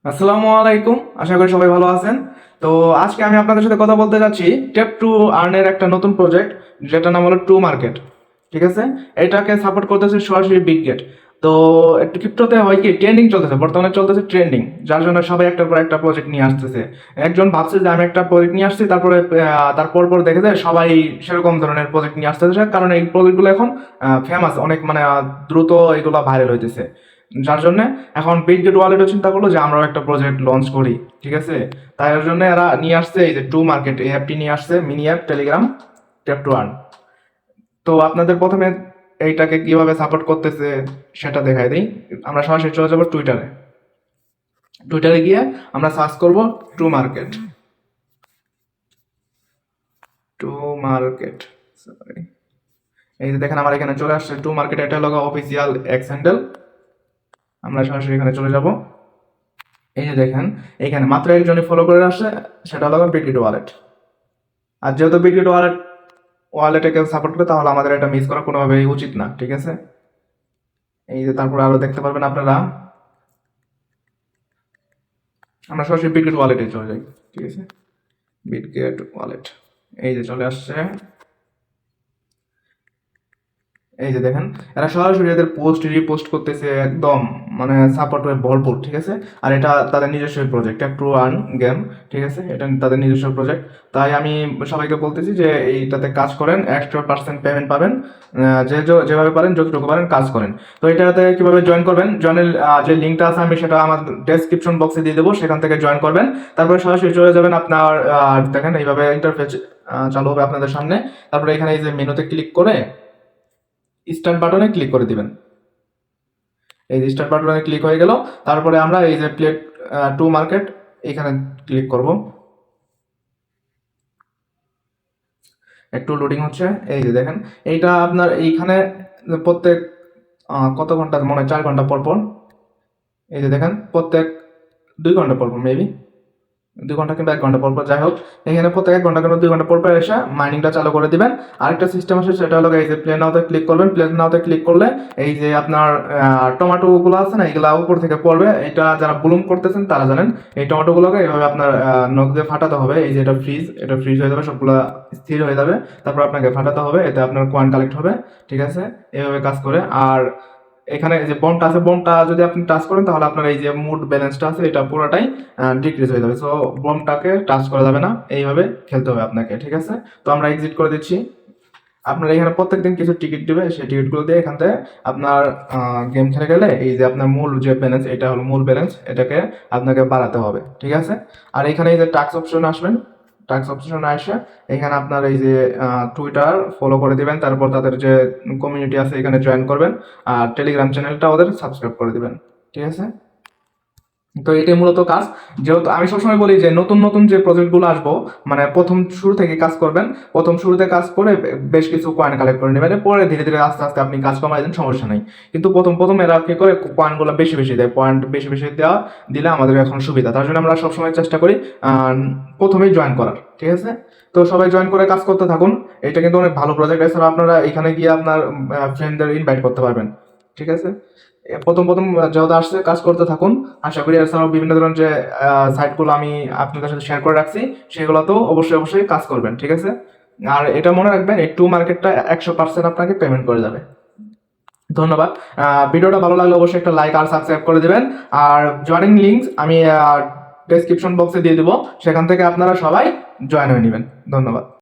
আসসালামু আলাইকুম, আশা করি সবাই ভালো আছেন। তো আজকে আমি আপনাদের সাথে কথা বলতে যাচ্ছি টেপ টু আর্নের একটা নতুন প্রজেক্ট, যেটার নাম হলো টু মার্কেট। ঠিক আছে, এটাকে সাপোর্ট করতেছে সরাসরি বিগ গেট। তো একটু ক্রিপ্টোতে হয় কি, ট্রেন্ডিং চলতেছে, বর্তমানে চলতেছে ট্রেন্ডিং, যার জন্য সবাই একটার পর একটা প্রজেক্ট নিয়ে আসতেছে। একজন ভাবছে যে আমি একটা প্রজেক্ট নিয়ে আসছি, তারপরে তারপর পর দেখে যায় সবাই সেরকম ধরনের প্রজেক্ট নিয়ে আসতেছে, কারণ এই প্রজেক্টগুলো এখন ফেমাস, অনেক মানে দ্রুত এগুলো ভাইরাল হইতেছে। যার জন্য এখন বিটগেট ওয়ালেটও চিন্তা করলো যে আমরাও একটা প্রজেক্ট লঞ্চ করি। ঠিক আছে, তাই এর জন্য এরা নিয়ে আসছে এই যে টু মার্কেট, এই অ্যাপটি নিয়ে আসছে, mini app Telegram tap to earn. তো আপনাদের প্রথমে এইটাকে কিভাবে সাপোর্ট করতেছে সেটা দেখাই দিই। আমরা সরাসরি চলে যাবো টুইটারে। টুইটারে গিয়ে আমরা সার্চ করব to market. To market, sorry, এই যে দেখেন আমার এখানে চলে আসছে টু মার্কেট, এটা হলো অফিসিয়াল এক্স হ্যান্ডেল। আমরা সরাসরি এখানে চলে যাব। এই যে দেখেন এখানে মাত্র একজনই ফলো করে আসছে, সেটা হলো বিটগেট ওয়ালেট। আর যেহেতু বিটগেট ওয়ালেটে কেউ সাপোর্ট করে, তাহলে আমাদের এটা মিস করা কোনোভাবেই উচিত না। ঠিক আছে, এই যে তারপরে আরো দেখতে পারবেন আপনারা। আমরা সরাসরি বিটগেট ওয়ালেটে চলে যাই। ঠিক আছে, বিটগেট ওয়ালেট, এই যে চলে আসছে। এই যে দেখেন এরা সরাসরি এদের পোস্ট রিপোস্ট করতেছে, একদম মানে সাপোর্ট হয়ে ভরপুর। ঠিক আছে, আর এটা তাদের নিজস্ব project, tap to earn game. ঠিক আছে, এটা তাদের নিজস্ব প্রজেক্ট। তাই আমি সবাইকে বলতেছি যে এইটাতে কাজ করেন, 100% পেমেন্ট পাবেন। যেভাবে পারেন, যতটুকু পারেন কাজ করেন। তো এটাতে কিভাবে জয়েন করবেন, জয়েনের যে লিঙ্কটা আছে আমি সেটা আমার ডেসক্রিপশন বক্সে দিয়ে দেবো, সেখান থেকে জয়েন করবেন। তারপরে সরাসরি চলে যাবেন আপনার দেখেন এইভাবে ইন্টারফেস চালু হবে আপনাদের সামনে। তারপরে এখানে এই যে মেনুতে ক্লিক করে স্টার্ট বাটনে ক্লিক করে দিবেন। এই যে স্টার্ট বাটনে ক্লিক হয়ে গেল, তারপরে আমরা এই যে প্লেট টু মার্কেট এখানে ক্লিক করব। একটু লোডিং হচ্ছে। এই যে দেখেন এইটা আপনার এইখানে প্রত্যেক কত ঘন্টা, মনে হয় 4 ঘন্টা পর পর, এই যে দেখেন প্রত্যেক 2 ঘন্টা পর পর, মেবি 2 ঘন্টা কিংবা 1 ঘন্টা পর পর, যাই হোক এখানে প্রত্যেক 1 ঘন্টা কিংবা 2 ঘন্টা পর পর এসে মাইনিংটা চালু করে দিবেন। আরেকটা সিস্টেম আছে, সেটা হলো এই যে প্লে নাওতে ক্লিক করবেন। প্লে নাওতে ক্লিক করলে এই যে আপনার টমেটো গুলো আছে না, এগুলা উপর থেকে পড়বে। এটা যারা ব্লুম করতেছেন তারা জানেন। এই টমেটো গুলোকে এইভাবে আপনার নখ দিয়ে ফাটাতে হবে। এই যে এটা ফ্রিজ হয়ে যাবে, সবগুলা স্থির হয়ে যাবে। তারপর আপনাকে ফাটাতে হবে, এতে আপনার কয়েন কালেক্ট হবে। ঠিক আছে, এইভাবে কাজ করে। আর এখানে যে বন্ডটা আছে, বন্ডটা যদি আপনি টাচ করেন, তাহলে আপনার এই যে মুড ব্যালেন্সটা আছে এটা পুরোটাই ডিক্রিজ হয়ে যাবে। সো বন্ডটাকে টাচ করা যাবে না, এইভাবে খেলতে হবে আপনাকে। ঠিক আছে, তো আমরা এক্সিট করে দিচ্ছি। আপনার এখানে প্রত্যেকদিন কিছু টিকিট দিবে, সেই টিকিটগুলো দিয়ে এখান থেকে আপনার গেম খেলে গেলে এই যে আপনার মূল যে ব্যালেন্স, এটা হলো মূল ব্যালেন্স, এটাকে আপনাকে বাড়াতে হবে। ঠিক আছে, আর এখানে এই যে টাস্ক অপশন আসবেন, টাস্ক অপশন আসে এখানে আপনার এই যে টুইটার ফলো করে দিবেন, তারপর তাদের যে কমিউনিটি আছে এখানে জয়েন করবেন, আর টেলিগ্রাম চ্যানেলটা ওদের সাবস্ক্রাইব করে দিবেন। ঠিক আছে, তো এটাই মূলত কাজ। যেহেতু আমি সবসময় বলি যে নতুন নতুন যে প্রজেক্টগুলো আসবো, মানে প্রথম শুরু থেকে কাজ করবেন। প্রথম শুরুতে কাজ করে বেশ কিছু কয়েন কালেক্ট করে নেবেন, পরে ধীরে ধীরে আস্তে আস্তে আপনি কাজ কমাই দেন, সমস্যা নেই। কিন্তু প্রথম প্রথম এরা কি করে, কয়েনগুলো বেশি বেশি দেয়, পয়েন্ট বেশি বেশি দেওয়া দিলে আমাদের এখন সুবিধা। তার জন্য আমরা সবসময় চেষ্টা করি প্রথমেই জয়েন করার। ঠিক আছে, তো সবাই জয়েন করে কাজ করতে থাকুন। এটা কিন্তু অনেক ভালো প্রজেক্ট। এছাড়া আপনারা এখানে গিয়ে আপনার ফ্রেন্ডদের ইনভাইট করতে পারবেন। ঠিক আছে, প্রথম প্রথম যেহেতু আসছে কাজ করতে থাকুন। আশা করি এছাড়াও বিভিন্ন ধরনের যে সাইটগুলো আমি আপনাদের সাথে শেয়ার করে রাখছি, সেগুলোতেও অবশ্যই অবশ্যই কাজ করবেন। ঠিক আছে, আর এটা মনে রাখবেন, এই টু মার্কেটটা 100% আপনাকে পেমেন্ট করে যাবে। ধন্যবাদ। ভিডিওটা ভালো লাগলে অবশ্যই একটা লাইক আর সাবস্ক্রাইব করে দেবেন। আর জয়েনিং লিঙ্ক আমি ডেসক্রিপশন বক্সে দিয়ে দেবো, সেখান থেকে আপনারা সবাই জয়েন হয়ে নেবেন। ধন্যবাদ।